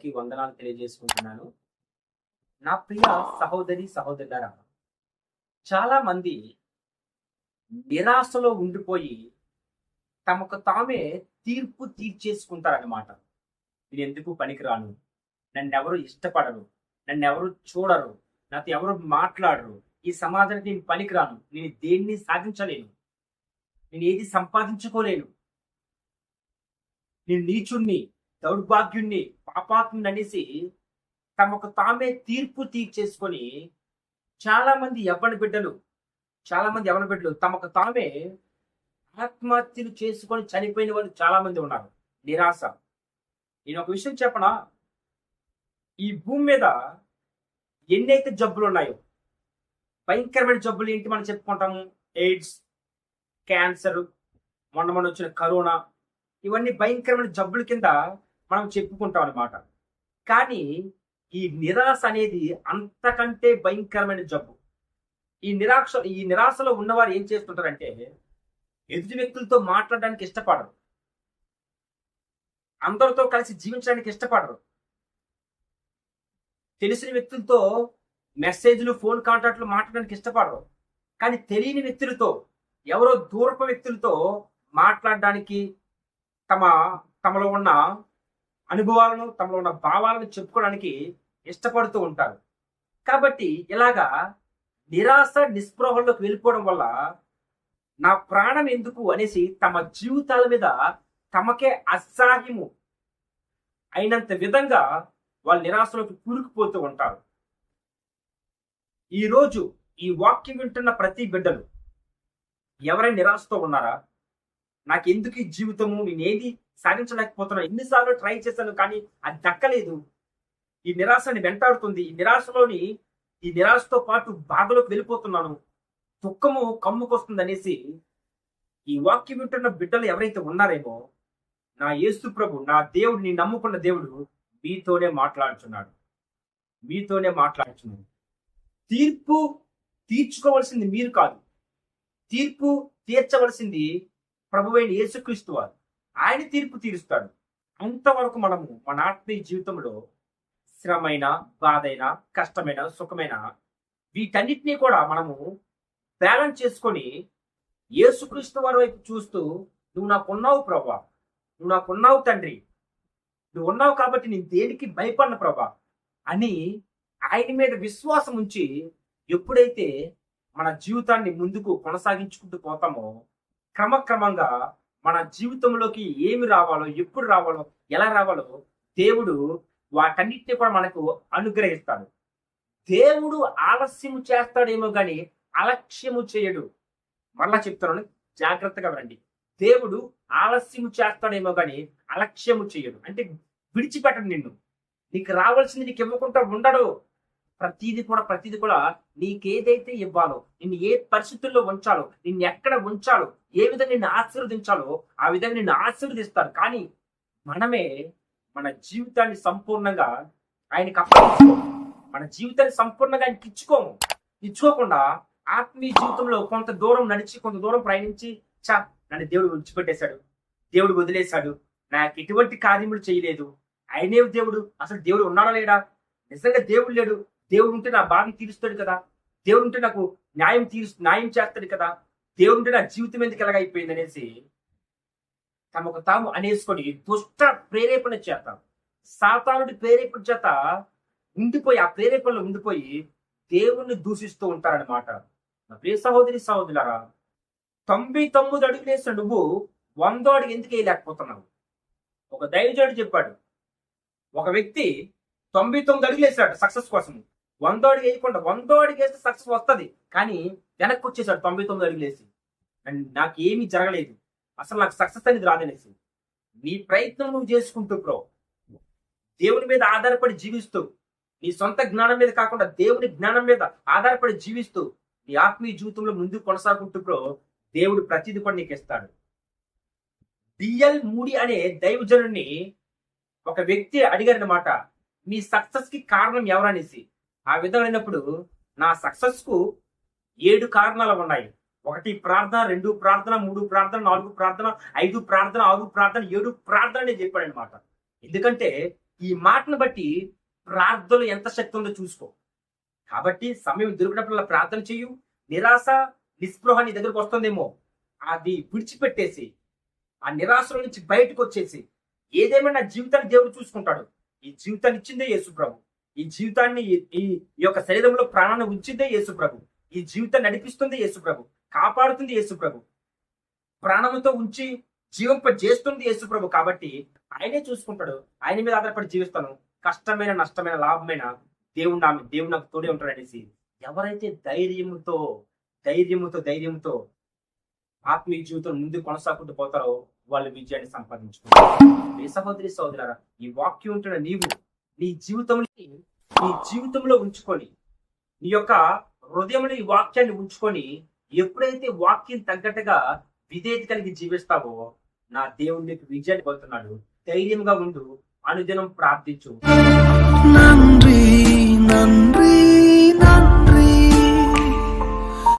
అందరికీ వందనాలు తెలియజేసుకుంటున్నాను. నా ప్రియ సహోదరి సహోదరులారా, చాలా మంది నిరాశలో ఉండిపోయి తమకు తామే తీర్పు తీర్చేసుకుంటారన్నమాట. నేను ఎందుకు పనికిరాను, నన్నెవరు ఇష్టపడరు, నన్నెవరు చూడరు, నాతో ఎవరు మాట్లాడరు, ఈ సమాజానికి నేను పనికిరాను, నేను దేన్ని సాధించలేను, నేను ఏది సంపాదించుకోలేను, నేను నీచుణ్ణి, దౌర్భాగ్యుణ్ణి, పాపాత్ముని అనేసి తమకు తామే తీర్పు తీర్చేసుకొని చాలా మంది యవ్వన బిడ్డలు తమకు తామే ఆత్మహత్యలు చేసుకొని చనిపోయిన వాళ్ళు చాలా మంది ఉన్నారు. నిరాశ. నేను ఒక విషయం చెప్పనా, ఈ భూమి మీద ఎన్నైతే జబ్బులు ఉన్నాయో, భయంకరమైన జబ్బులు ఏంటి మనం చెప్పుకుంటాము, ఎయిడ్స్, క్యాన్సర్, మొన్న వచ్చిన కరోనా, ఇవన్నీ భయంకరమైన జబ్బుల కింద మనం చెప్పుకుంటాం అనమాట. కానీ ఈ నిరాశ అనేది అంతకంటే భయంకరమైన జబ్బు. ఈ నిరాశలో ఉన్నవారు ఏం చేస్తుంటారంటే, ఎదుటి వ్యక్తులతో మాట్లాడడానికి ఇష్టపడరు, అందరితో కలిసి జీవించడానికి ఇష్టపడరు, తెలిసిన వ్యక్తులతో మెసేజ్లు, ఫోన్ కాంటాక్ట్లు మాట్లాడడానికి ఇష్టపడరు. కానీ తెలియని వ్యక్తులతో, ఎవరో దూరపు వ్యక్తులతో మాట్లాడడానికి, తమలో ఉన్న అనుభవాలను, తమలో ఉన్న భావాలను చెప్పుకోవడానికి ఇష్టపడుతూ ఉంటారు. కాబట్టి ఇలాగా నిరాశ నిస్పృహల్లోకి వెళ్ళిపోవడం వల్ల నా ప్రాణం ఎందుకు అనేసి తమ జీవితాల మీద తమకే అసహ్యము అయినంత విధంగా వాళ్ళు నిరాశలోకి కూరుకుపోతూ ఉంటారు. ఈరోజు ఈ వాక్యం వింటున్న ప్రతి బిడ్డలు ఎవరైనా నిరాశతో ఉన్నారా? నాకు ఎందుకు ఈ జీవితము, నేనేది సాధించలేకపోతున్నాను, ఎన్నిసార్లు ట్రై చేశాను కానీ అది దక్కలేదు, ఈ నిరాశని వెంటాడుతుంది, ఈ నిరాశతో పాటు బాధలోకి వెళ్ళిపోతున్నాను, దుఃఖము కమ్ముకొస్తుంది అనేసి ఈ వాక్యం వింటున్న బిడ్డలు ఎవరైతే ఉన్నారేమో, నా యేసు ప్రభు, నా దేవుడు, నీ నమ్ముకున్న దేవుడు మీతోనే మాట్లాడుచున్నాడు. తీర్పు తీర్చుకోవాల్సింది మీరు కాదు, తీర్పు తీర్చవలసింది ప్రభువైన యేసుక్రీస్తు వారు. ఆయన తీర్పు తీరుస్తాడు. అంతవరకు మనము మన ఆత్మీయ జీవితంలో శ్రమైన, బాధైన, కష్టమైన, సుఖమైన వీటన్నిటినీ కూడా మనము బ్యాలెన్స్ చేసుకొని యేసుక్రీస్తు వారి వైపు చూస్తూ, నువ్వు నాకున్నావు ప్రభా, నువ్వు నాకున్నావు తండ్రి, నువ్వు ఉన్నావు కాబట్టి నేను దేనికి భయపడిన ప్రభా అని ఆయన మీద విశ్వాసం ఉంచి ఎప్పుడైతే మన జీవితాన్ని ముందుకు కొనసాగించుకుంటూ పోతామో, క్రమక్రమంగా మన జీవితంలోకి ఏమి రావాలో, ఎప్పుడు రావాలో, ఎలా రావాలో దేవుడు వాటన్నిటిని కూడా మనకు అనుగ్రహిస్తాడు. దేవుడు ఆలస్యము చేస్తాడేమో కానీ అలక్ష్యము చేయడు. మరలా చెప్తున్నాను, జాగ్రత్తగా వినండి. దేవుడు ఆలస్యము చేస్తాడేమో కానీ అలక్ష్యము చేయడు. అంటే విడిచిపెట్టడు నిన్ను, నీకు రావాల్సింది నీకు ఇవ్వకుండా ఉండడు. ప్రతిది కూడా నీకేదైతే ఇవ్వాలో, నిన్ను ఏ పరిస్థితుల్లో ఉంచాలో, నిన్ను ఎక్కడ ఉంచాలో, ఏ విధంగా నిన్ను ఆశీర్వదించాలో ఆ విధంగా నిన్ను ఆశీర్వదిస్తారు. కానీ మనమే మన జీవితాన్ని సంపూర్ణంగా ఆయనకి అప్పగించుకోము, మన జీవితాన్ని సంపూర్ణంగా ఆయనకి ఇచ్చుకోకుండా ఆత్మీయ జీవితంలో కొంత దూరం నడిచి, కొంత దూరం ప్రయాణించి, నన్ను దేవుడు విడిచిపెట్టేశాడు, దేవుడు వదిలేశాడు, నాకు ఎటువంటి కార్యములు చేయలేదు, ఆయనే దేవుడు, అసలు దేవుడు ఉన్నాడా లేడా, నిజంగా దేవుడు లేడు, దేవుడు ఉంటే నా బాధ తీరుస్తాడు కదా, దేవుడు ఉంటే నాకు న్యాయం చేస్తాడు కదా, దేవుడు ఉంటే నా జీవితం ఎందుకు ఎలాగైపోయింది అనేసి తమకు తాము అనేసుకొని దుష్ట ప్రేరేపణ చేత, సాతానుడి ప్రేరేపణ చేత ఉండిపోయి, ఆ ప్రేరేపణలో ఉండిపోయి దేవుణ్ణి దూషిస్తూ ఉంటారనమాట. నా ప్రియ సహోదరి సహోదరులారా, 99 అడుగులు వేసిన నువ్వు 100 అడుగు ఎందుకు వేయలేకపోతున్నావు? ఒక దైవజనుడు చెప్పాడు, ఒక వ్యక్తి 99 అడుగులు వేసాడు సక్సెస్ కోసం, 100 అడుగు వేయకుండా, 100 అడుగు వేస్తే సక్సెస్ వస్తుంది కానీ వెనక్కి వచ్చేసాడు 99 అడుగులు వేసి, నాకు ఏమీ జరగలేదు, అసలు నాకు సక్సెస్ అనేది రాదనేసి. నీ ప్రయత్నం నువ్వు చేసుకుంటూ బ్రో, దేవుని మీద ఆధారపడి జీవిస్తూ, నీ సొంత జ్ఞానం మీద కాకుండా దేవుని జ్ఞానం మీద ఆధారపడి జీవిస్తూ నీ ఆత్మీయ జీవితంలో ముందుకు కొనసాగుంటూ బ్రో, దేవుడు ప్రతిదీ కూడా నీకు ఇస్తాడు. డిఎల్ మూడి అనే దైవజనుడిని ఒక వ్యక్తి అడిగారనమాట, మీ సక్సెస్ కి కారణం ఎవరనేసి. ఆ విధమైనప్పుడు, నా సక్సెస్ కు 7 కారణాలు ఉన్నాయి. 1 ప్రార్థన, 2 ప్రార్థన, 3 ప్రార్థన, 4 ప్రార్థన, 5 ప్రార్థన, 6 ప్రార్థన, 7 ప్రార్థన అని చెప్పాడు అనమాట. ఎందుకంటే ఈ మాటను బట్టి ప్రార్థనలు ఎంత శక్తి ఉందో చూసుకో. కాబట్టి సమయం దొరికినప్పుడు ప్రార్థన చెయ్యు. నిరాశ నిస్పృహ నీ దగ్గరకు వస్తుందేమో, అది విడిచిపెట్టేసి ఆ నిరాశలో నుంచి బయటకు వచ్చేసి ఏదేమైనా జీవితాన్ని దేవుడు చూసుకుంటాడు. ఈ జీవితాన్ని ఇచ్చిందే యేసు ప్రభు. ఈ జీవితాన్ని ఈ యొక్క శరీరంలో ప్రాణాన్ని ఉంచిందే యేసు ప్రభు. ఈ జీవితాన్ని నడిపిస్తుంది యేసు ప్రభు, కాపాడుతుంది యేసు ప్రభు, ప్రాణంతో ఉంచి జీవింప చేస్తుంది యేసు ప్రభు. కాబట్టి ఆయనే చూసుకుంటాడు. ఆయన మీద ఆధారపడి జీవిస్తాను. కష్టమైన నష్టమైన లాభమైన దేవుడు నాకు తోడే ఉంటాడు అనేసి ఎవరైతే ధైర్యంతో ఆత్మీయ జీవితం ముందు కొనసాగుతూ పోతారో వాళ్ళు విజయాన్ని సంపాదించుకుంటారు. మీ సహోదరి సహోదరులారా, ఈ వాక్యం ఉంటున్న నీవు నీ జీవితంలో ఉంచుకొని, నీ యొక్క హృదయంలో ఈ వాక్యాన్ని ఉంచుకొని, ఎప్పుడైతే వాక్యం తగ్గట్టుగా విధేయత కలిగి జీవిస్తావో నా దేవుడు నీకు విజయాన్ని పొందుతున్నాడు. ధైర్యంగా ఉండు, అనుదినం ప్రార్థించు.